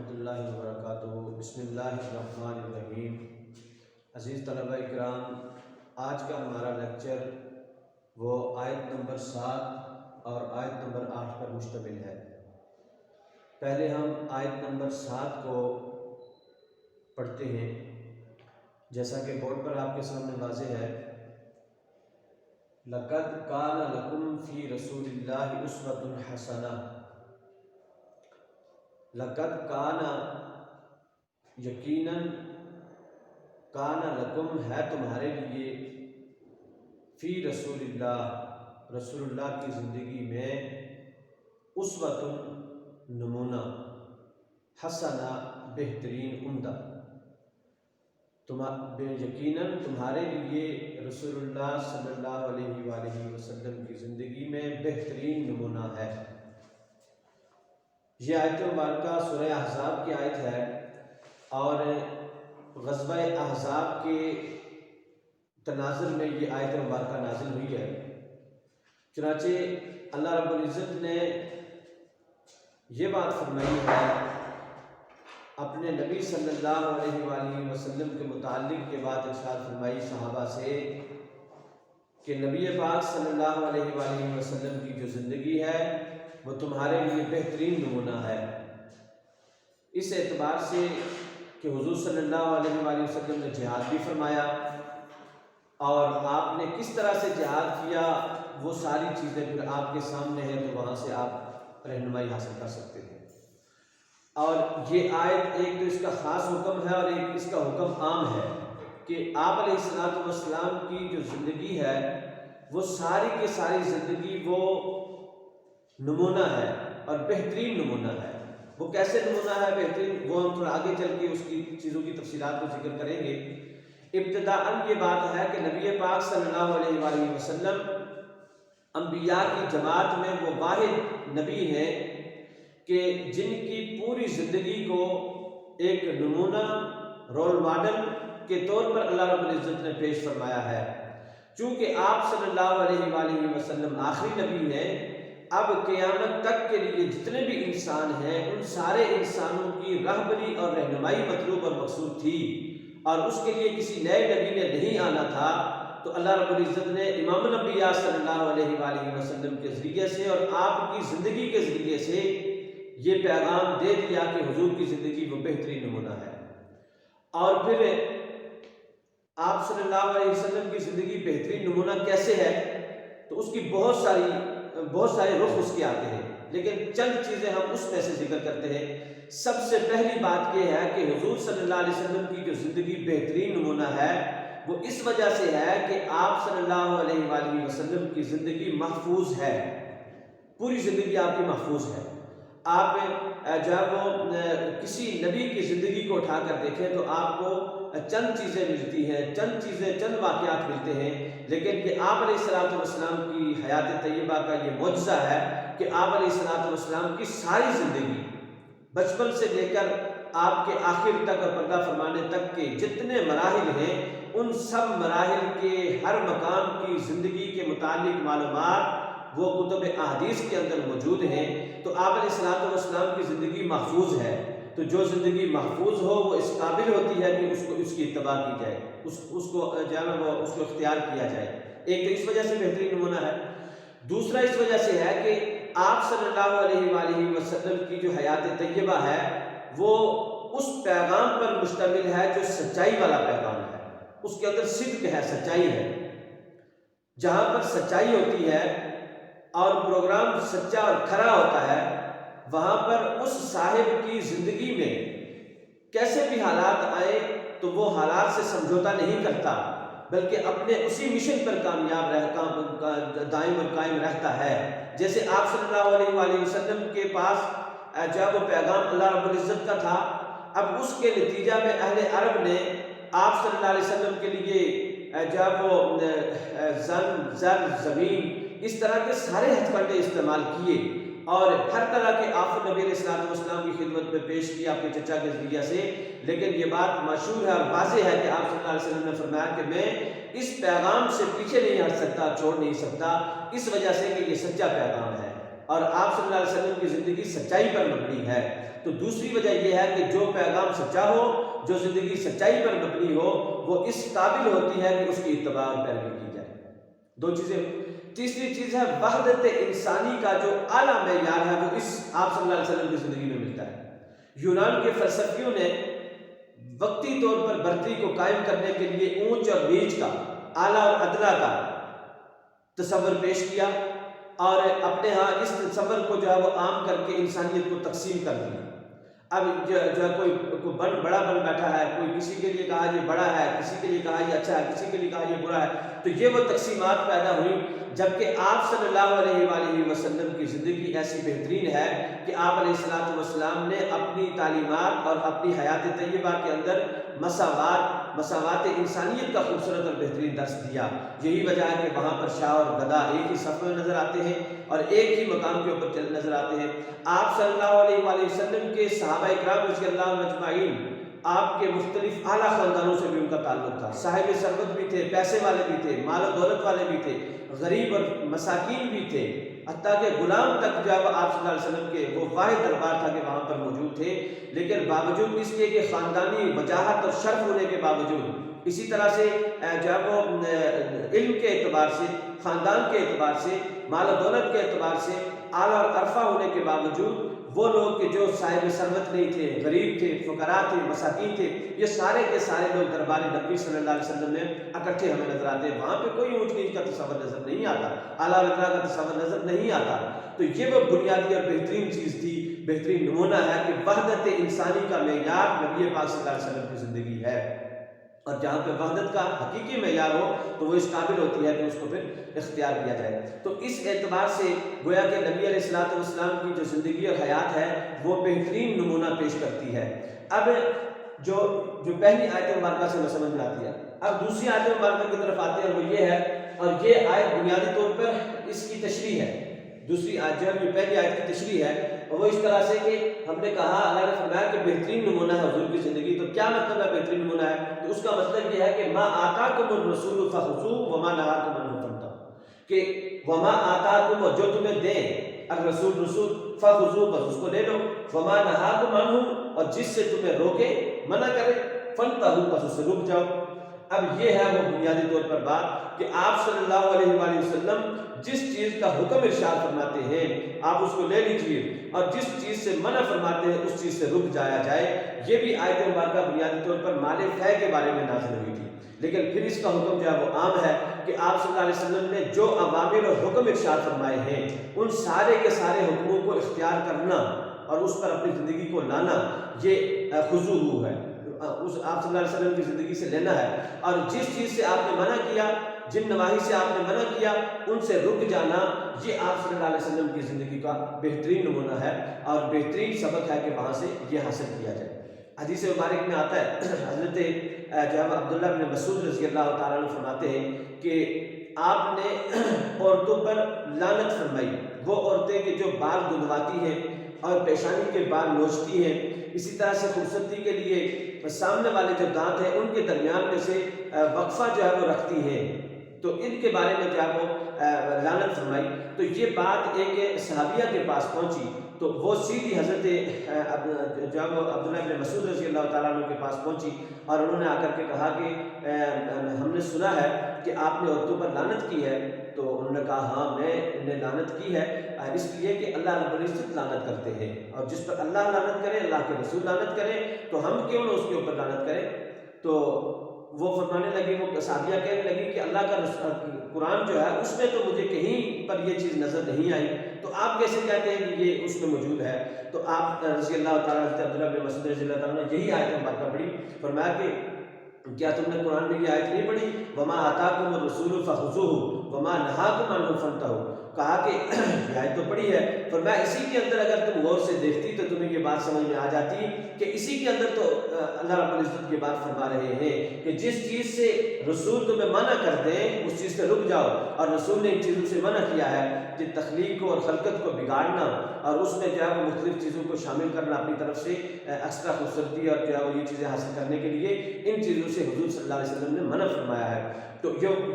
ورحمۃ اللہ وبرکاتہ۔ بسم اللہ الرحمن الرحیم۔ عزیز طلبہ اکرام، آج کا ہمارا لیکچر وہ آیت نمبر 7 اور آیت نمبر 8 پر مشتمل ہے۔ پہلے ہم آیت نمبر 7 کو پڑھتے ہیں، جیسا کہ بورڈ پر آپ کے سامنے واضح ہے۔ لَقَدْ كَانَ لَكُمْ فِي رَسُولِ اللَّهِ أُسْوَةٌ حَسَنَةٌ۔ لقد کانا، یقیناً، کانا لکم ہے تمہارے لیے، فی رسول اللہ، رسول اللہ کی زندگی میں، اسوۃ نمونہ، حسنہ بہترین، عمدہ، یقیناً تمہارے لیے رسول اللہ صلی اللہ علیہ وآلہ وسلم کی زندگی میں بہترین نمونہ ہے۔ یہ آیت مبارکہ سورہ احزاب کی آیت ہے اور غزوہ احزاب کے تناظر میں یہ آیت مبارکہ نازل ہوئی ہے۔ چنانچہ اللہ رب العزت نے یہ بات فرمائی ہے اپنے نبی صلی اللہ علیہ وآلہ وسلم کے متعلق، یہ بات ارشاد فرمائی صحابہ سے کہ نبی پاک صلی اللہ علیہ وآلہ وسلم کی جو زندگی ہے وہ تمہارے لیے بہترین نمونہ ہے، اس اعتبار سے کہ حضور صلی اللہ علیہ وآلہ وسلم نے جہاد بھی فرمایا، اور آپ نے کس طرح سے جہاد کیا وہ ساری چیزیں پھر آپ کے سامنے ہیں، تو وہاں سے آپ رہنمائی حاصل کر سکتے ہیں۔ اور یہ آیت ایک تو اس کا خاص حکم ہے اور ایک اس کا حکم عام ہے کہ آپ علیہ السلام کی جو زندگی ہے وہ ساری کی ساری زندگی وہ نمونہ ہے اور بہترین نمونہ ہے۔ وہ کیسے نمونہ ہے بہترین، وہ ہم تھوڑا آگے چل کے اس کی چیزوں کی تفصیلات کو ذکر کریں گے۔ ابتداءً یہ بات ہے کہ نبی پاک صلی اللہ علیہ وآلہ وسلم انبیاء کی جماعت میں وہ واحد نبی ہیں کہ جن کی پوری زندگی کو ایک نمونہ، رول ماڈل کے طور پر اللہ رب العزت نے پیش فرمایا ہے۔ چونکہ آپ صلی اللہ علیہ وآلہ وسلم آخری نبی ہیں، اب قیامت تک کے لیے جتنے بھی انسان ہیں ان سارے انسانوں کی رہبری اور رہنمائی مطلوب اور مقصود تھی، اور اس کے لیے کسی نئے نبی نے نہیں آنا تھا، تو اللہ رب العزت نے امام الانبیاء صلی اللہ علیہ وآلہ وسلم کے ذریعے سے اور آپ کی زندگی کے ذریعے سے یہ پیغام دے دیا کہ حضور کی زندگی وہ بہترین نمونہ ہے۔ اور پھر آپ صلی اللہ علیہ وسلم کی زندگی بہترین نمونہ کیسے ہے، تو اس کی بہت سارے رخ اس کے آتے ہیں، لیکن چند چیزیں ہم اس میں سے ذکر کرتے ہیں۔ سب سے پہلی بات یہ ہے کہ حضور صلی اللہ علیہ وسلم کی جو زندگی بہترین نمونہ ہے وہ اس وجہ سے ہے کہ آپ صلی اللہ علیہ وآلہ وسلم کی زندگی محفوظ ہے، پوری زندگی آپ کی محفوظ ہے۔ آپ جب کسی نبی کی زندگی کو اٹھا کر دیکھیں تو آپ کو چند چیزیں ملتی ہیں، چند واقعات ملتے ہیں، لیکن یہ آپ علیہ السلام کی حیات طیبہ کا یہ معجزہ ہے کہ آپ علیہ السلام کی ساری زندگی، بچپن سے لے کر آپ کے آخر تک اور پردہ فرمانے تک کے جتنے مراحل ہیں، ان سب مراحل کے ہر مقام کی زندگی کے متعلق معلومات وہ کتب احادیث کے اندر موجود ہیں۔ تو آپ علیہ السلام کی زندگی محفوظ ہے، تو جو زندگی محفوظ ہو وہ اس قابل ہوتی ہے کہ اس کی اتباع کی جائے، اس کو اختیار کیا جائے۔ ایک تو اس وجہ سے بہترین نمونہ ہے، دوسرا اس وجہ سے ہے کہ آپ صلی اللہ علیہ وآلہ وسلم کی جو حیات طیبہ ہے وہ اس پیغام پر مشتمل ہے جو سچائی والا پیغام ہے، اس کے اندر صدق ہے، سچائی ہے۔ جہاں پر سچائی ہوتی ہے اور پروگرام سچا اور کھرا ہوتا ہے، وہاں پر اس صاحب کی زندگی میں کیسے بھی حالات آئے تو وہ حالات سے سمجھوتا نہیں کرتا، بلکہ اپنے اسی مشن پر دائم اور قائم رہتا ہے۔ جیسے آپ صلی اللہ علیہ وآلہ وسلم کے پاس جب وہ پیغام اللہ رب العزت کا تھا، اب اس کے نتیجہ میں اہل عرب نے آپ صلی اللہ علیہ وسلم کے لیے جب وہ زر، زمین، اس طرح کے سارے ہتھ کنڈے استعمال کیے اور ہر طرح کے آفت نبی علیہ السلام کی خدمت میں پیش کیا اپنے چچا کے ذریعے سے، لیکن یہ بات مشہور ہے اور واضح ہے کہ آپ صلی اللہ علیہ وسلم نے فرمایا کہ میں اس پیغام سے پیچھے نہیں ہٹ سکتا، چھوڑ نہیں سکتا، اس وجہ سے کہ یہ سچا پیغام ہے۔ اور آپ صلی اللہ علیہ وسلم کی زندگی سچائی پر مبنی ہے۔ تو دوسری وجہ یہ ہے کہ جو پیغام سچا ہو، جو زندگی سچائی پر مبنی ہو، وہ اس قابل ہوتی ہے کہ اس کی اتباع اور پیروی کی جائے۔ دو چیزیں۔ تیسری چیز ہے وحدت انسانی کا جو اعلیٰ معیار ہے وہ اس آپ صلی اللہ علیہ وسلم کی زندگی میں ملتا ہے۔ یونان کے فلسفیوں نے وقتی طور پر برتری کو قائم کرنے کے لیے اونچ اور نیچ کا، اعلیٰ اور ادنیٰ کا تصور پیش کیا، اور اپنے ہاں اس تصور کو جو ہے وہ عام کر کے انسانیت کو تقسیم کر دیا۔ اب جو ہے کوئی بڑا بن بیٹھا ہے، کوئی کسی کے لیے کہا یہ بڑا ہے، کسی کے لیے کہا یہ اچھا ہے، کسی کے لیے کہا یہ برا ہے۔ تو یہ وہ تقسیمات پیدا ہوئی، جبکہ آپ صلی اللہ علیہ وآلہ وسلم کی زندگی ایسی بہترین ہے کہ آپ علیہ الصلوۃ والسلام نے اپنی تعلیمات اور اپنی حیات طیبہ کے اندر مساوات انسانیت کا خوبصورت اور بہترین درس دیا۔ یہی وجہ ہے کہ وہاں پر شاہ اور گدھا ایک ہی صف میں نظر آتے ہیں اور ایک ہی مقام کے اوپر نظر آتے ہیں۔ آپ صلی اللہ علیہ وآلہ وسلم کے صحابہ اکرام رضی اللہ عنہم اجمعین، آپ کے مختلف اعلیٰ خاندانوں سے بھی ان کا تعلق تھا۔ صاحب ثروت بھی تھے، پیسے والے بھی تھے، مال و دولت والے بھی تھے، غریب اور مساکین بھی تھے، حتیٰ کہ غلام تک جب آپ صلی اللہ علیہ وسلم کے وہ واحد دربار تھا کہ وہاں پر موجود تھے۔ لیکن باوجود اس کے کہ خاندانی وجاہت اور شرف ہونے کے باوجود، اسی طرح سے جب وہ علم کے اعتبار سے، خاندان کے اعتبار سے، مال و دولت کے اعتبار سے اعلیٰ اور عرفہ ہونے کے باوجود، وہ لوگ کہ جو صاحب ثروت نہیں تھے، غریب تھے، فقراء تھے، مساکین تھے، یہ سارے کے سارے لوگ دربار نبی صلی اللہ علیہ وسلم میں اکٹھے ہمیں نظر آتے ہیں۔ وہاں پہ کوئی اونچ نیچ کا تصور نظر نہیں آتا، اعلیٰ اور ادنیٰ کا تصور نظر نہیں آتا۔ تو یہ وہ بنیادی اور بہترین چیز تھی، بہترین نمونہ ہے کہ وحدت انسانی کا معیار نبی پاک صلی اللہ علیہ وسلم کی زندگی ہے، اور جہاں پہ وحدت کا حقیقی معیار ہو تو وہ اس قابل ہوتی ہے کہ اس کو پھر اختیار کیا جائے۔ تو اس اعتبار سے گویا کہ نبی علیہ الصلوۃ والسلام کی جو زندگی اور حیات ہے وہ بہترین نمونہ پیش کرتی ہے۔ اب جو پہلی آیت مبارکہ سے وہ سمجھ میں آتی ہے، اب دوسری آیت مبارکہ کی طرف آتے ہیں، وہ یہ ہے، اور یہ آیت بنیادی طور پر اس کی تشریح ہے۔ دوسری آیت جو ہے، پہلی آیت کی تشریح ہے، اور وہ اس طرح سے کہ ہم نے کہا، اللہ نے فرمایا کہ بہترین نمونہ ہے حضور کی زندگی۔ تو کیا مطلب ہے بہترین نمونہ ہے؟ تو اس کا مطلب یہ ہے کہ ما آتاکم الرسول فخذوہ وما نہاکم عنہ فانتہوا، کہ وما آتاکم، جو تمہیں دیں، الرسول رسول، فخذوہ، بس اس کو لے لو، وما نہاکم عنہ، اور جس سے تمہیں روکے، منع کرے، فانتہوا، بس اس سے رک جاؤ۔ اب یہ ہے وہ بنیادی طور پر بات کہ آپ صلی اللہ علیہ وآلہ وسلم جس چیز کا حکم ارشاد فرماتے ہیں آپ اس کو لے لیجئے، اور جس چیز سے منع فرماتے ہیں اس چیز سے رک جایا جائے۔ یہ بھی آیت مبارکہ بنیادی طور پر مال فے کے بارے میں نازل ہوئی تھی، لیکن پھر اس کا حکم جو ہے وہ عام ہے کہ آپ صلی اللہ علیہ وسلم نے جو اوامر اور حکم ارشاد فرمائے ہیں ان سارے کے سارے حکموں کو اختیار کرنا اور اس پر اپنی زندگی کو لانا، یہ خضوع ہے، اس آپ صلی اللہ علیہ وسلم کی زندگی سے لینا ہے۔ اور جس چیز سے آپ نے منع کیا، جن نواہی سے آپ نے منع کیا، ان سے رک جانا، یہ آپ صلی اللہ علیہ وسلم کی زندگی کا بہترین نمونہ ہے اور بہترین سبق ہے کہ وہاں سے یہ حاصل کیا جائے۔ حدیث مبارک میں آتا ہے، حضرت جناب عبداللہ بن مسعود رضی اللہ تعالیٰ عنہ فرماتے ہیں کہ آپ نے عورتوں پر لعنت فرمائی، وہ عورتیں کہ جو بال گندواتی ہیں اور پیشانی کے بال نوچتی ہیں، اسی طرح سے خوبصورتی کے لیے سامنے والے جو دانت ہیں ان کے درمیان میں سے وقفہ جو ہے وہ رکھتی ہیں، تو ان کے بارے میں جو ہے وہ لعنت فرمائی۔ تو یہ بات ایک صحابیہ کے پاس پہنچی، تو وہ سیدھی حضرت جو ہے وہ عبداللہ بن مسعود رضی اللہ تعالیٰ عنہ کے پاس پہنچی، اور انہوں نے آ کر کے کہا کہ ہم نے سنا ہے کہ آپ نے عورتوں پر لعنت کی ہے۔ تو انہوں نے کہا ہاں میں نے لعنت کی ہے، اس لیے کہ اللہ رب العزت لعنت کرتے ہیں، اور جس پر اللہ لعنت کرے، اللہ کے رسول لعنت کرے، تو ہم کیوں نہ اس کے اوپر لعنت کریں۔ تو وہ فرمانے لگی، وہ صحابیہ کہنے لگی کہ اللہ کا قرآن جو ہے اس میں تو مجھے کہیں پر یہ چیز نظر نہیں آئی، تو آپ کیسے کہتے ہیں کہ یہ اس میں موجود ہے؟ تو آپ رضی اللہ تعالیٰ عبداللہ بن مسعود رضی اللہ تعالیٰ نے یہی آیت مبارکہ پڑھی، فرمایا کہ کیا تم نے قرآن میں یہ آیت نہیں پڑھی، وما آتاکم الرسول فخذوہ وما نہاکم عنہ فانتہوا؟ کہا کہ یہ آیت تو پڑھی ہے، فرمایا اسی کے اندر اگر تم غور سے دیکھتی تو تمہیں یہ بات سمجھ میں آ جاتی کہ اسی کے اندر تو اللہ رب العزت یہ بات فرما رہے ہیں کہ جس چیز سے رسول تمہیں منع کر دیں اس چیز سے رک جاؤ، اور رسول نے ان چیزوں سے منع کیا ہے کہ تخلیق کو اور خلقت کو بگاڑنا اور اس میں جو ہے وہ مختلف چیزوں کو شامل کرنا اپنی طرف سے ایکسٹرا خوبصورتی اور جو ہے وہ یہ چیزیں حاصل کرنے کے لیے، ان چیزوں سے حضور صلی اللہ علیہ وسلم نے منع فرمایا ہے۔ تو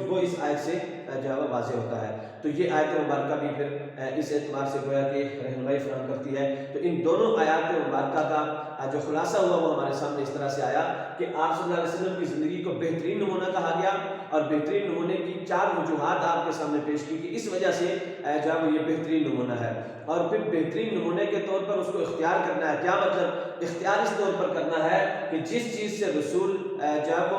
وہ اس آیت سے جو ہے وہ واضح ہوتا ہے۔ تو یہ آیت مبارکہ بھی پھر اس اعتبار سے گویا کہ رہنمائی فراہم کرتی ہے۔ تو ان دونوں آیات مبارکہ کا جو خلاصہ ہوا وہ ہمارے سامنے اس طرح سے آیا کہ آپ صلی اللہ علیہ وسلم کی زندگی کو بہترین نمونہ کہا گیا، اور بہترین نمونے کی 4 وجوہات آپ کے سامنے پیش کی کہ اس وجہ سے جو ہے وہ یہ بہترین نمونہ ہے، اور پھر بہترین نمونے کے طور پر اس کو اختیار کرنا ہے۔ کیا مطلب؟ اختیار اس طور پر کرنا ہے کہ جس چیز سے رسول جو ہے وہ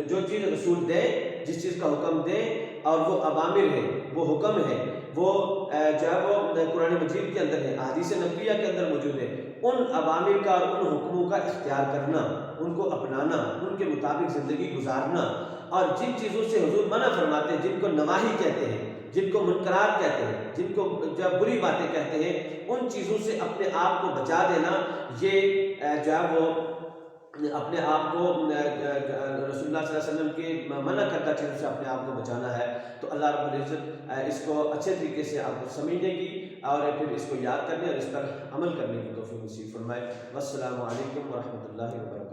جو چیز رسول دیں، جس چیز کا حکم دیں، اور وہ اوامر ہے، وہ حکم ہے، وہ جو ہے وہ قرآن مجید کے اندر ہے، احادیث نبویہ کے اندر موجود ہے، ان اوامر کا اور ان حکموں کا اختیار کرنا، ان کو اپنانا، ان کے مطابق زندگی گزارنا، اور جن چیزوں سے حضور منع فرماتے ہیں، جن کو نواہی کہتے ہیں، جن کو منکرات کہتے ہیں، جن کو جو بری باتیں کہتے ہیں، ان چیزوں سے اپنے آپ کو بچا دینا، یہ جو ہے وہ اپنے آپ کو رسول اللہ صلی اللہ علیہ وسلم کے منع کردہ چیزوں سے اپنے آپ کو بچانا ہے۔ تو اللہ رب العزت اس کو اچھے طریقے سے آپ کو سمجھنے کی اور پھر اس کو یاد کرنے اور اس پر عمل کرنے کی توفیق نصیب فرمائے۔ والسلام علیکم ورحمۃ اللہ وبرکاتہ۔